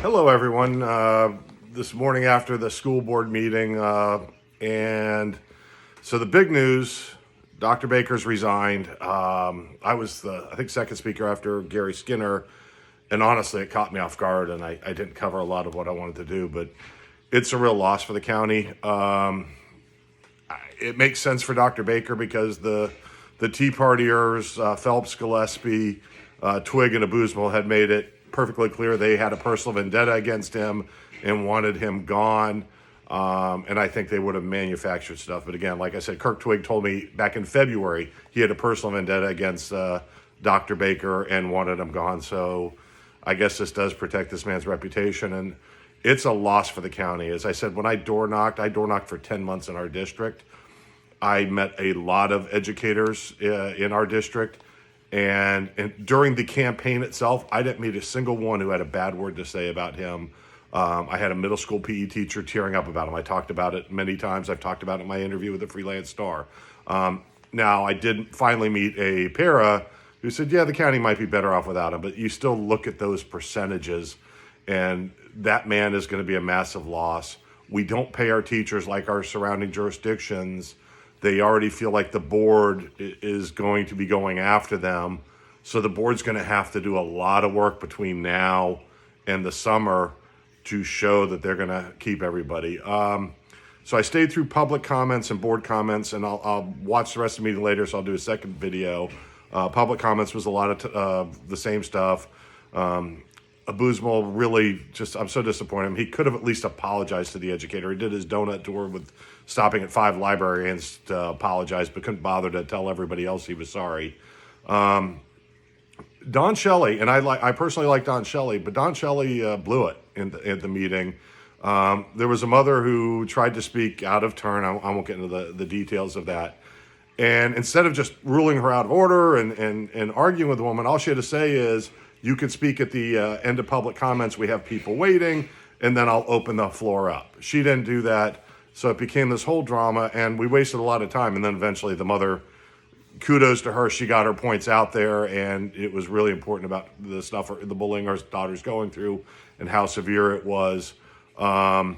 Hello, everyone. This morning after the school board meeting, and so the big news: Dr. Baker's resigned. I was I think, second speaker after Gary Skinner, and honestly, it caught me off guard, and I didn't cover a lot of what I wanted to do, but it's a real loss for the county. It makes sense for Dr. Baker because the Tea Partiers, Phelps, Gillespie, Twigg, and Abusmal had made it perfectly clear they had a personal vendetta against him and wanted him gone. And I think they would have manufactured stuff. But again, like I said, Kirk Twigg told me back in February he had a personal vendetta against Dr. Baker and wanted him gone. So I guess this does protect this man's reputation. And it's a loss for the county. As I said, when I door knocked for 10 months in our district. I met a lot of educators in our district. And during the campaign itself, I didn't meet a single one who had a bad word to say about him. I had a middle school PE teacher tearing up about him. I talked about it many times. I've talked about it in my interview with the Freelance Star. Now, I did finally meet a para who said, yeah, the county might be better off without him, but you still look at those percentages, and that man is going to be a massive loss. We don't pay our teachers like our surrounding jurisdictions. They already feel like the board is going to be going after them. So the board's going to have to do a lot of work between now and the summer to show that they're going to keep everybody. So I stayed through public comments and board comments, and I'll watch the rest of the meeting later, so I'll do a second video. Public comments was a lot of the same stuff. Abusmal really I'm so disappointed. He could have at least apologized to the educator. He did his donut tour with stopping at 5 librarians to apologize, but couldn't bother to tell everybody else he was sorry. Don Shelley, and I personally like Don Shelley, but Don Shelley blew it at the meeting. There was a mother who tried to speak out of turn. I won't get into the details of that. And instead of just ruling her out of order and arguing with the woman, all she had to say is, you can speak at the end of public comments. We have people waiting, and then I'll open the floor up. She didn't do that, so it became this whole drama, and we wasted a lot of time. And then eventually the mother, kudos to her, she got her points out there, and it was really important about the stuff the bullying her daughter's going through and how severe it was. I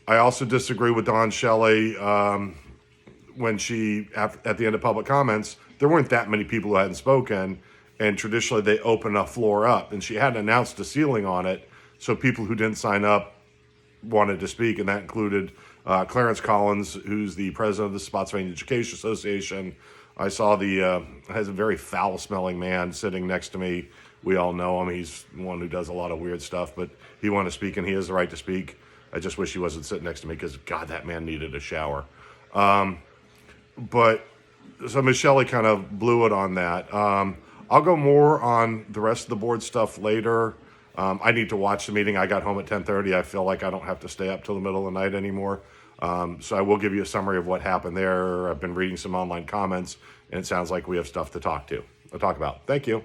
also disagree with Don Shelley when at the end of public comments, there weren't that many people who hadn't spoken. And traditionally, they open a floor up. And she hadn't announced a ceiling on it, so people who didn't sign up wanted to speak. And that included Clarence Collins, who's the president of the Spotsylvania Education Association. I saw has a very foul-smelling man sitting next to me. We all know him. He's one who does a lot of weird stuff, but he wanted to speak, and he has the right to speak. I just wish he wasn't sitting next to me because, God, that man needed a shower. But so Ms. Shelley kind of blew it on that. I'll go more on the rest of the board stuff later. I need to watch the meeting. I got home at 10:30. I feel like I don't have to stay up till the middle of the night anymore. So I will give you a summary of what happened there. I've been reading some online comments, and it sounds like we have stuff to talk about. Thank you.